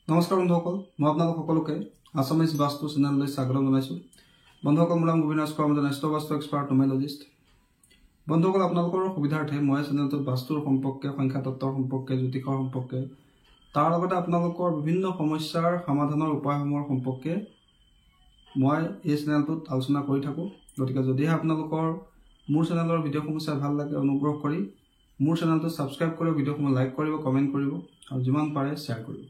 নমস্কাৰ বন্ধুসকল, মই আপোনালোক সকলোকে আছামিজ বাস্তু চেনেললৈ স্বাগতম জনাইছোঁ। বন্ধুসকল, মোৰ নাম গোবিন্দ ৰাজখোৱা, মই এজন বাস্তু এক্সপাৰ্ট নুমেৰলজিষ্ট। বন্ধুসকল, আপোনালোকৰ সুবিধাৰ্থে মই চেনেলটোত বাস্তুৰ সম্পৰ্কে, সংখ্যা তত্ত্বৰ সম্পৰ্কে, জ্যোতিষৰ সম্পৰ্কে, তাৰ লগতে আপোনালোকৰ বিভিন্ন সমস্যাৰ সমাধানৰ উপায়সমূহৰ সম্পৰ্কে মই এই চেনেলটোত আলোচনা কৰি থাকোঁ। গতিকে যদিহে আপোনালোকৰ মোৰ চেনেলৰ ভিডিঅ'সমূহ চাই ভাল লাগে, অনুগ্ৰহ কৰি মোৰ চেনেলটো ছাবস্ক্ৰাইব কৰিব, ভিডিঅ'সমূহ লাইক কৰিব, কমেণ্ট কৰিব আৰু যিমান পাৰে শ্বেয়াৰ কৰিব।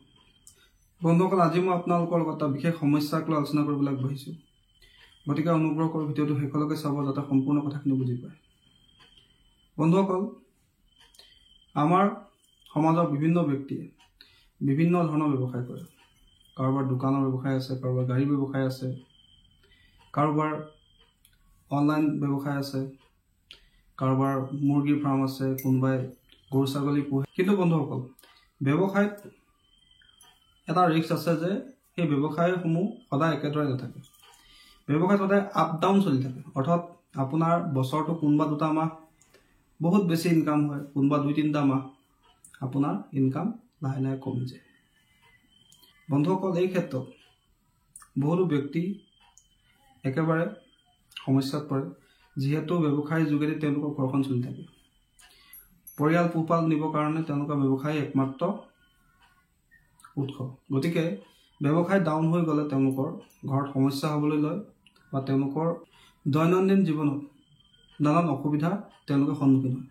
বন্ধুসকল, আজি মই আপোনালোকৰ লগত এটা বিশেষ সমস্যাক লৈ আলোচনা কৰিবলৈ আগবাঢ়িছোঁ। গতিকে অনুগ্ৰহ কৰি ভিডিঅ'টো শেষলৈকে চাব, যাতে সম্পূৰ্ণ কথাখিনি বুজি পায়। বন্ধুসকল, আমাৰ সমাজৰ বিভিন্ন ব্যক্তিয়ে বিভিন্ন ধৰণৰ ব্যৱসায় কৰে। কাৰোবাৰ দোকানৰ ব্যৱসায় আছে, কাৰোবাৰ গাড়ী ব্যৱসায় আছে, কাৰোবাৰ অনলাইন ব্যৱসায় আছে, কাৰোবাৰ মুৰ্গীৰ ফাৰ্ম আছে, কোনোবাই গৰু ছাগলী পোহে। কিন্তু বন্ধুসকল, ব্যৱসায়ত এটা ৰিস্ক আছে যে সেই ব্যৱসায়সমূহ সদায় একেদৰে নাথাকে। ব্যৱসায়ত সদায় আপ ডাউন চলি থাকে। অৰ্থাৎ আপোনাৰ বছৰটো কোনোবা 2টা মাহ বহুত বেছি ইনকাম হয়, কোনোবা 2-3টা মাহ আপোনাৰ ইনকাম লাহে লাহে কমি যায়। বন্ধুসকল, এই ক্ষেত্ৰত বহুতো ব্যক্তি একেবাৰে সমস্যাত পৰে, যিহেতু ব্যৱসায়ৰ যোগেদি তেওঁলোকৰ ঘৰখন চলি থাকে। পৰিয়াল পোহপাল নিবৰ কাৰণে তেওঁলোকৰ ব্যৱসায় একমাত্ৰ উৎস। গতিকে ব্যৱসায় ডাউন হৈ গ'লে তেওঁলোকৰ ঘৰত সমস্যা হ'বলৈ লয় বা তেওঁলোকৰ দৈনন্দিন জীৱনত নানান অসুবিধা তেওঁলোকে সন্মুখীন হয়।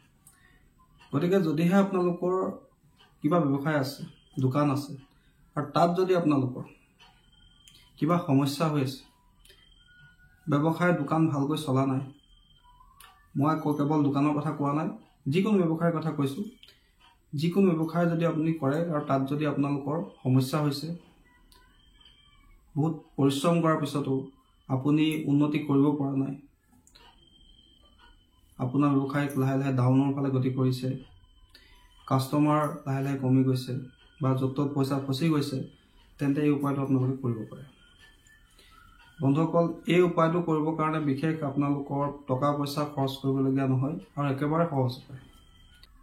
গতিকে যদিহে আপোনালোকৰ কিবা ব্যৱসায় আছে, দোকান আছে, আৰু তাত যদি আপোনালোকৰ কিবা সমস্যা হৈ আছে, ব্যৱসায় দোকান ভালকৈ চলা নাই, মই কেৱল দোকানৰ কথা কোৱা নাই, যিকোনো ব্যৱসায়ৰ কথা কৈছোঁ। যিকোনো ব্যৱসায় যদি আপুনি কৰে আৰু তাত যদি আপোনালোকৰ সমস্যা হৈছে, বহুত পৰিশ্ৰম কৰাৰ পিছতো আপুনি উন্নতি কৰিব পৰা নাই, আপোনাৰ ব্যৱসায় লাহে লাহে ডাউনৰ ফালে গতি কৰিছে, কাষ্টমাৰ লাহে লাহে কমি গৈছে বা য'ত ত'ত পইচা ফচি গৈছে, তেন্তে এই উপায়টো আপোনালোকে কৰিব পাৰে। বন্ধুসকল, এই উপায়টো কৰিবৰ কাৰণে বিশেষ আপোনালোকৰ টকা পইচা খৰচ কৰিবলগীয়া নহয় আৰু একেবাৰে সহজ উপায়।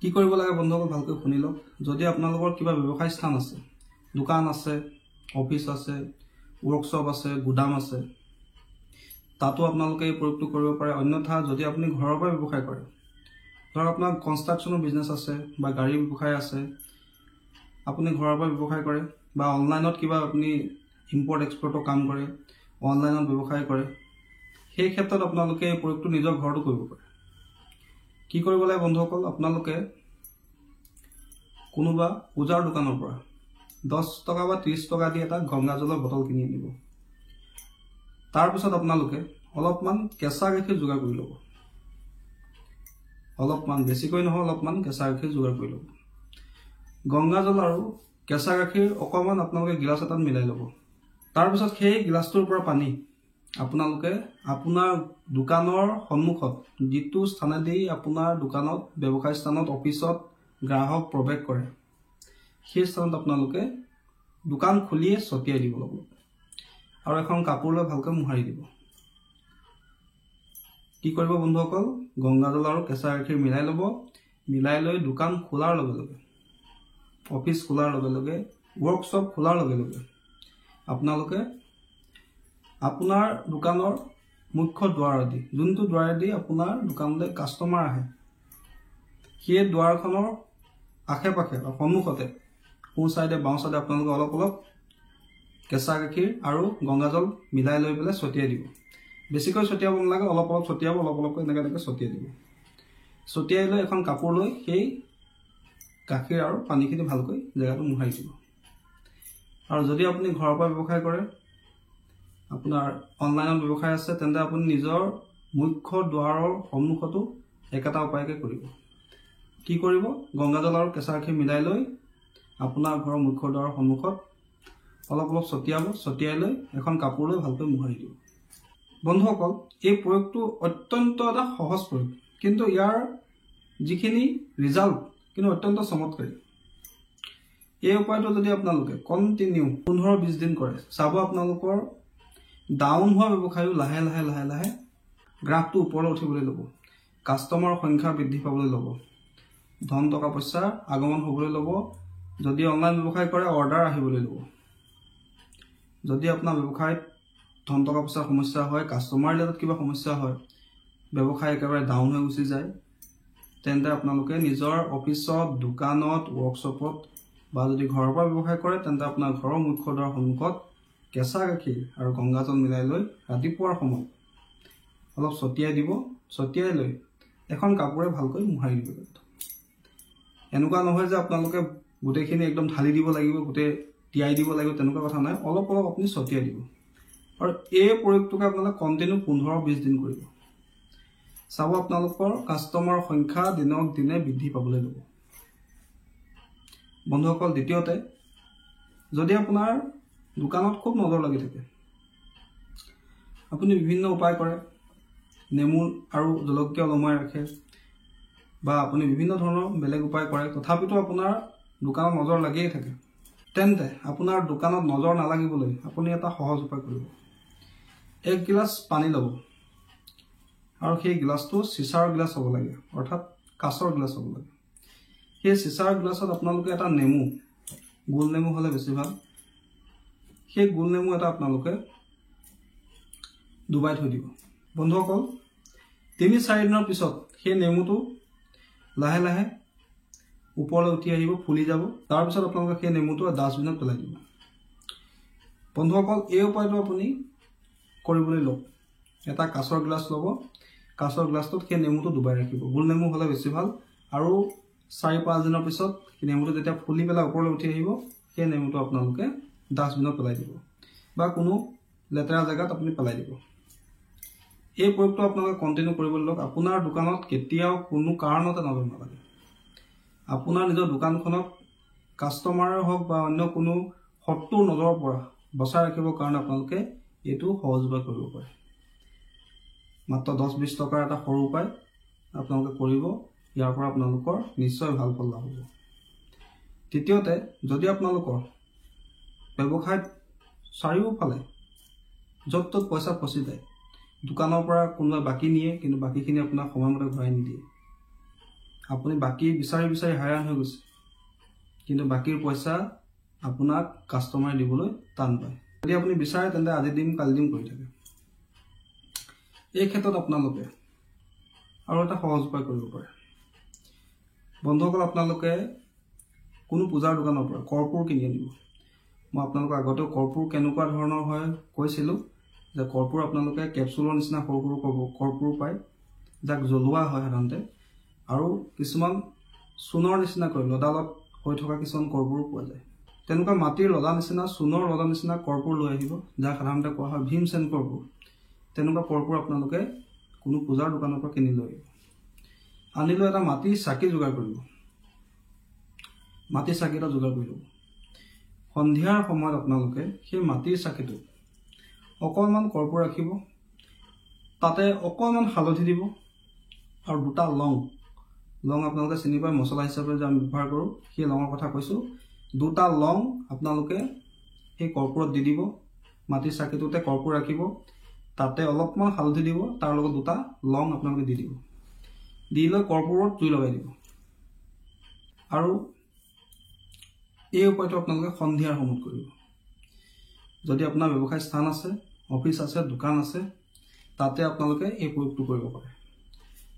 কি কৰিব লাগে বন্ধুসকল, ভালকৈ শুনি লওক। যদি আপোনালোকৰ কিবা ব্যৱসায় স্থান আছে, দোকান আছে, অফিচ আছে, ৱৰ্কশ্বপ আছে, গুদাম আছে, তাতো আপোনালোকে এই প্ৰয়োগটো কৰিব পাৰে। অন্যথা যদি আপুনি ঘৰৰ পৰা ব্যৱসায় কৰে, ধৰক আপোনাৰ কনষ্ট্ৰাকশ্যনৰ বিজনেছ আছে বা গাড়ী ব্যৱসায় আছে, আপুনি ঘৰৰ পৰা ব্যৱসায় কৰে বা অনলাইনত কিবা আপুনি ইম্পৰ্ট এক্সপৰ্টৰ কাম কৰে, অনলাইনত ব্যৱসায় কৰে, সেই ক্ষেত্ৰত আপোনালোকে এই প্ৰয়োগটো নিজৰ ঘৰতো কৰিব পাৰে। কি কৰিব লাগে বন্ধুসকল, আপোনালোকে কোনোবা পূজাৰ দোকানৰ পৰা 10 টকা বা 30 টকা দি এটা গংগাজলৰ বটল কিনি আনিব। তাৰপিছত আপোনালোকে অলপমান কেঁচা গাখীৰ যোগাৰ কৰি ল'ব। অলপমান, বেছিকৈ নহয়, অলপমান কেঁচা গাখীৰ যোগাৰ কৰি ল'ব। গংগাজল আৰু কেঁচা গাখীৰ অকণমান আপোনালোকে গিলাচ এটাত মিলাই ল'ব। তাৰপিছত সেই গিলাচটোৰ পৰা পানী আপোনালোকে আপোনাৰ দোকানৰ সন্মুখত, যিটো স্থানেদি আপোনাৰ দোকানত, ব্যৱসায় স্থানত, অফিচত গ্ৰাহক প্ৰৱেশ কৰে, সেই স্থানত আপোনালোকে দোকান খুলিয়ে ছটিয়াই দিব লাগিব আৰু এখন কাপোৰ লৈ ভালকৈ মোহাৰি দিব। কি কৰিব বন্ধুসকল, গংগাজল আৰু কেঁচা গাখীৰ মিলাই ল'ব। মিলাই লৈ দোকান খোলাৰ লগে লগে, অফিচ খোলাৰ লগে লগে, ৱৰ্কশ্বপ খোলাৰ লগে লগে আপোনালোকে আপোনাৰ দোকানৰ মুখ্য দুৱাৰেদি, যোনটো দুৱাৰেদি আপোনাৰ দোকানলৈ কাষ্টমাৰ আহে, সেই দুৱাৰখনৰ আশে পাশে বা সন্মুখতে সোঁ চাইডে বাওঁ চাইডে আপোনালোকে অলপ অলপ কেঁচা গাখীৰ আৰু গংগাজল মিলাই লৈ পেলাই ছটিয়াই দিব। বেছিকৈ ছটিয়াব নালাগে, অলপ অলপ ছটিয়াব, অলপ অলপকৈ এনেকৈ ছটিয়াই দিব। ছটিয়াই লৈ এখন কাপোৰ লৈ সেই গাখীৰ আৰু পানীখিনি ভালকৈ জেগাটো মোহাৰি দিব। আৰু যদি আপুনি ঘৰৰ পৰা ব্যৱসায় কৰে, আপোনাৰ অনলাইনত ব্যৱসায় আছে, তেন্তে আপুনি নিজৰ মুখ্য দুৱাৰৰ সন্মুখতো একেটা উপায়কে কৰিব। কি কৰিব, গংগাজল আৰু কেঁচা গাখীৰ মিলাই লৈ আপোনাৰ ঘৰৰ মুখ্য দুৱাৰৰ সন্মুখত অলপ অলপ ছটিয়াব। ছটিয়াই লৈ এখন কাপোৰ লৈ ভালকৈ মোহাৰি দিব। বন্ধুসকল, এই প্ৰয়োগটো অত্যন্ত এটা সহজ প্ৰয়োগ, কিন্তু ইয়াৰ যিখিনি ৰিজাল্ট কিন্তু অত্যন্ত চমৎকাৰী। এই উপায়টো যদি আপোনালোকে কণ্টিনিউ 15-20 দিন কৰে, চাব আপোনালোকৰ ডাউন হোৱা ব্যৱসায়ো লাহে লাহে লাহে লাহে গ্ৰাফটো ওপৰলৈ উঠিবলৈ ল'ব, কাষ্টমাৰৰ সংখ্যা বৃদ্ধি পাবলৈ ল'ব, ধন টকা পইচা আগমন হ'বলৈ ল'ব। যদি অনলাইন ব্যৱসায় কৰে, অৰ্ডাৰ আহিবলৈ ল'ব। যদি আপোনাৰ ব্যৱসায়ত ধন টকা পইচাৰ সমস্যা হয়, কাষ্টমাৰ ৰিলেটেড কিবা সমস্যা হয়, ব্যৱসায় একেবাৰে ডাউন হৈ গুচি যায়, তেন্তে আপোনালোকে নিজৰ অফিচত, দোকানত, ৱৰ্কশ্বপত বা যদি ঘৰৰ পৰা ব্যৱসায় কৰে তেন্তে আপোনাৰ ঘৰৰ মুখ্য দুৱাৰৰ সন্মুখত কেঁচা গাখীৰ আৰু গংগাজল মিলাই লৈ ৰাতিপুৱাৰ সময়ত অলপ ছটিয়াই দিব। ছটিয়াই লৈ এখন কাপোৰে ভালকৈ মোহাৰি দিব। এনেকুৱা নহয় যে আপোনালোকে গোটেইখিনি একদম ঢালি দিব লাগিব, গোটেই তিয়াই দিব লাগিব, তেনেকুৱা কথা নাই। অলপ অলপ আপুনি ছটিয়াই দিব। আৰু এই প্ৰয়োগটোকে আপোনালোকে কণ্টিনিউ 15-20 দিন কৰিব। চাব আপোনালোকৰ কাষ্টমাৰৰ সংখ্যা দিনক দিনে বৃদ্ধি পাবলৈ ল'ব। বন্ধুসকল, দ্বিতীয়তে, যদি আপোনাৰ দোকানত খুব নজৰ লাগি থাকে, আপুনি বিভিন্ন উপায় কৰে, নেমু আৰু জলকীয়া ওলমাই ৰাখে বা আপুনি বিভিন্ন ধৰণৰ বেলেগ উপায় কৰে, তথাপিতো আপোনাৰ দোকানত নজৰ লাগিয়ে থাকে, তেন্তে আপোনাৰ দোকানত নজৰ নালাগিবলৈ আপুনি এটা সহজ উপায় কৰিব। 1 গিলাচ পানী ল'ব আৰু সেই গিলাচটো চিচাৰ গিলাচ হ'ব লাগে, অৰ্থাৎ কাঁচৰ গিলাচ হ'ব লাগে। সেই চিচাৰ গিলাচত আপোনালোকে এটা নেমু, গোল নেমু হ'লে বেছি ভাল, সেই গোল নেমু এটা আপোনালোকে ডুবাই থৈ দিব। বন্ধুসকল, 3-4 দিনৰ পিছত সেই নেমুটো লাহে লাহে ওপৰলৈ উঠি আহিব, ফুলি যাব। তাৰপিছত আপোনালোকে সেই নেমুটো ডাষ্টবিনত পেলাই দিব। বন্ধুসকল, এই উপায়টো আপুনি কৰিবলৈ লওক। এটা কাঁচৰ গিলাচ ল'ব, কাঁচৰ গিলাচটোত সেই নেমুটো ডুবাই ৰাখিব। গোল নেমু হ'লে বেছি ভাল। আৰু 4-5 দিনৰ পিছত সেই নেমুটো যেতিয়া ফুলি পেলাই ওপৰলৈ উঠি আহিব, সেই নেমুটো আপোনালোকে ডাষ্টবিনত পেলাই দিব বা কোনো লেতেৰা জেগাত আপুনি পেলাই দিব। এই প্ৰয়োগটো আপোনালোকে কণ্টিনিউ কৰিবলৈ লওক। আপোনাৰ দোকানত কেতিয়াও কোনো কাৰণতে নজৰ নালাগে। আপোনাৰ নিজৰ দোকানখনক কাষ্টমাৰে হওক বা অন্য কোনো শত্ৰুৰ নজৰৰ পৰা বচাই ৰাখিবৰ কাৰণে আপোনালোকে এইটো সহজ উপায় কৰিব পাৰে। মাত্ৰ 10-20 টকাৰ এটা সৰু উপায় আপোনালোকে কৰিব। ইয়াৰ পৰা আপোনালোকৰ নিশ্চয় ভাল ফল লাভ হ'ব। তৃতীয়তে, যদি আপোনালোকৰ ব্যৱসায়ত চাৰিওফালে য'ত ত'ত পইচা ফচি যায়, দোকানৰ পৰা কোনোবাই বাকী নিয়ে কিন্তু বাকীখিনি আপোনাক সময়মতে ঘূৰাই নিদিয়ে, আপুনি বাকী বিচাৰি বিচাৰি হাইৰাণ হৈ গৈছে কিন্তু বাকীৰ পইচা আপোনাক কাষ্টমাৰে দিবলৈ টান পায়, যদি আপুনি বিচাৰে তেন্তে আজি দিম কালি দিম কৰি থাকে। এই ক্ষেত্ৰত আপোনালোকে আৰু এটা সহজ উপায় কৰিব পাৰে। বন্ধুসকল, আপোনালোকে কোনো পূজাৰ দোকানৰ পৰা কৰ্পূৰ কিনি আনিব। মই আপোনালোকক আগতেও কৰ্পূৰ কেনেকুৱা ধৰণৰ হয় কৈছিলোঁ, যে কৰ্পূৰ আপোনালোকে কেপচুলৰ নিচিনা সৰু সৰু কৰ্পূৰ পায়, যাক জ্বলোৱা হয় সাধাৰণতে, আৰু কিছুমান চূণৰ নিচিনাকৈ লদালত হৈ থকা কিছুমান কৰ্পূৰ পোৱা যায়। তেনেকুৱা মাটিৰ লদা নিচিনা, চূণৰ লদা নিচিনা কৰ্পূৰ লৈ আহিব, যাক সাধাৰণতে কোৱা হয় ভীমসেন কৰ্পূৰ। তেনেকুৱা কৰ্পূৰ আপোনালোকে কোনো পূজাৰ দোকানৰ পৰা কিনি লৈ আহিব। আনি লৈ এটা মাটিৰ চাকি যোগাৰ কৰিব। মাটিৰ চাকি এটা যোগাৰ কৰি ল'ব। সন্ধিয়াৰ সময়ত আপোনালোকে সেই মাটিৰ চাকিটোত অকণমান কৰ্পূৰ ৰাখিব, তাতে অকণমান হালধি দিব আৰু 2টা লং আপোনালোকে চিনি পায়, মছলা হিচাপে যে আমি ব্যৱহাৰ কৰোঁ, সেই লঙৰ কথা কৈছোঁ। 2টা লং আপোনালোকে সেই কৰ্পূৰত দি দিব। মাটিৰ চাকিটোতে কৰ্পূৰ ৰাখিব, তাতে অলপমান হালধি দিব, তাৰ লগত 2টা লং আপোনালোকে দি দিব। দি লৈ কৰ্পূৰত জুই লগাই দিব। আৰু এই উপায়টো আপোনালোকে সন্ধিয়াৰ সময়ত কৰিব। যদি আপোনাৰ ব্যৱসায় স্থান আছে, অফিচ আছে, দোকান আছে, তাতে আপোনালোকে এই প্ৰয়োগটো কৰিব পাৰে।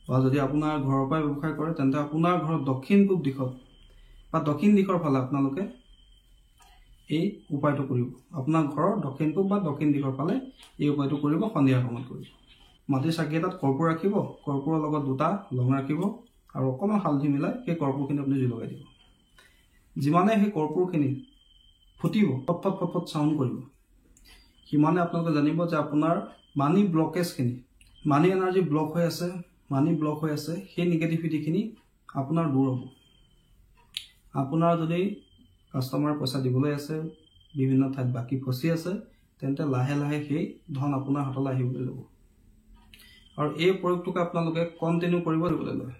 বা যদি আপোনাৰ ঘৰৰ পৰাই ব্যৱসায় কৰে তেন্তে আপোনাৰ ঘৰৰ দক্ষিণ পূব দিশত বা দক্ষিণ দিশৰ ফালে আপোনালোকে এই উপায়টো কৰিব। আপোনাৰ ঘৰৰ দক্ষিণ পূব বা দক্ষিণ দিশৰ ফালে এই উপায়টো কৰিব, সন্ধিয়াৰ সময়ত কৰিব। মাটিৰ চাকি এটাত কৰ্পূৰ ৰাখিব, কৰ্পূৰৰ লগত 2টা লং ৰাখিব আৰু অকণমান হালধি মিলাই সেই কৰ্পূৰখিনি আপুনি জুই লগাই দিব। যিমানে সেই কৰ্পূৰখিনি ফুটিব, ফটফট ফটফট চাউণ্ড কৰিব, সিমানে আপোনালোকে জানিব যে আপোনাৰ মানি ব্লকেজখিনি, মানি এনাৰ্জি ব্লক হৈ আছে, সেই নিগেটিভিটিখিনি আপোনাৰ দূৰ হ'ব। আপোনাৰ যদি কাষ্টমাৰে পইচা দিবলৈ আছে, বিভিন্ন ঠাইত বাকী ফচি আছে, তেন্তে লাহে লাহে সেই ধন আপোনাৰ হাতলৈ আহিবলৈ ল'ব। আৰু এই প্ৰয়োগটোকে আপোনালোকে কণ্টিনিউ কৰিবলৈ লয়।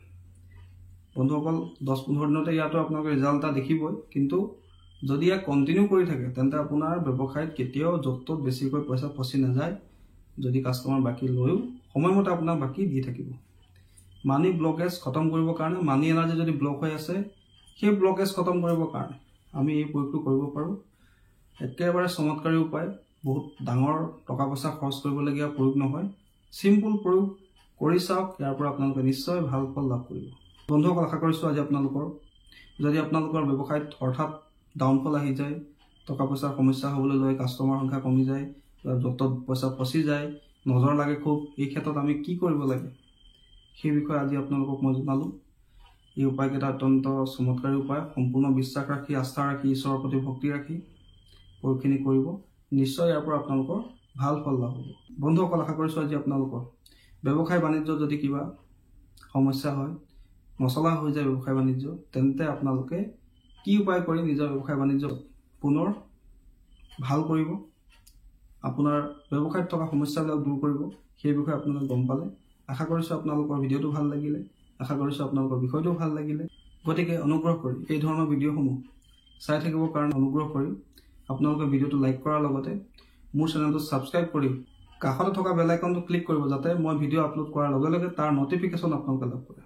বন্ধুসকল, 10-15 দিনতে ইয়াতো আপোনালোকে ৰিজাল্ট এটা দেখিবই, কিন্তু যদি ইয়াক কণ্টিনিউ কৰি থাকে তেন্তে আপোনাৰ ব্যৱসায়ত কেতিয়াও য'ত ত'ত বেছিকৈ পইচা ফচি নাযায়। যদি কাষ্টমাৰ বাকী লৈও সময়মতে আপোনাক বাকী দি থাকিব। মানি ব্লকেজ খতম কৰিবৰ কাৰণে, মানি এনাৰ্জি যদি ব্লক হৈ আছে, সেই ব্লকেজ খতম কৰিবৰ কাৰণে আমি এই প্ৰয়োগটো কৰিব পাৰোঁ। একেবাৰে চমৎকাৰী উপায়। বহুত ডাঙৰ টকা পইচা খৰচ কৰিবলগীয়া প্ৰয়োগ নহয়। চিম্পুল প্ৰয়োগ কৰি চাওক, ইয়াৰ পৰা আপোনালোকে নিশ্চয় ভাল ফল লাভ কৰিব। বন্ধুসকল, আশা কৰিছোঁ আজি যদি আপোনালোকৰ ব্যৱসায়ত হঠাৎ ডাউনফল আহি যায়, টকা পইচাৰ সমস্যা হ'বলৈ লয়, কাষ্টমাৰ সংখ্যা কমি যায়, য'ত পইচা ফচি যায়, নজৰ লাগে খুব, এই ক্ষেত্ৰত আমি কি কৰিব লাগে সেই বিষয়ে আজি আপোনালোকক মই জনালোঁ। এই উপায়কেইটা অত্যন্ত চমৎকাৰী উপায়। সম্পূৰ্ণ বিশ্বাস ৰাখি, আস্থা ৰাখি, ঈশ্বৰৰ প্ৰতি ভক্তি ৰাখি প্ৰয়োগখিনি কৰিব, নিশ্চয় ইয়াৰ পৰা আপোনালোকৰ ভাল ফল লাভ হ'ব। বন্ধুসকল, আশা কৰিছোঁ আজি আপোনালোকৰ ব্যৱসায় বাণিজ্যত যদি কিবা সমস্যা হয়, নচলা হৈ যায় ব্যৱসায় বাণিজ্য, তেন্তে আপোনালোকে কি উপায় কৰি নিজৰ ব্যৱসায় বাণিজ্য পুনৰ ভাল কৰিব, আপোনাৰ ব্যৱসায়ত থকা সমস্যাবিলাক দূৰ কৰিব, সেই বিষয়ে আপোনালোকে গম পালে। আশা কৰিছোঁ আপোনালোকৰ ভিডিঅ'টো ভাল লাগিলে, আশা কৰিছোঁ আপোনালোকৰ বিষয়টো ভাল লাগিলে। গতিকে অনুগ্ৰহ কৰি এই ধৰণৰ ভিডিঅ'সমূহ চাই থাকিবৰ কাৰণে অনুগ্ৰহ কৰি আপোনালোকে ভিডিঅ'টো লাইক কৰাৰ লগতে মোৰ চেনেলটো ছাবস্ক্ৰাইব কৰি কাষতে থকা বেল আইকনটো ক্লিক কৰিব, যাতে মই ভিডিঅ' আপলোড কৰাৰ লগে লগে তাৰ নটিফিকেশ্যন আপোনালোকে লাভ কৰে।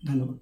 ধন্যবাদ।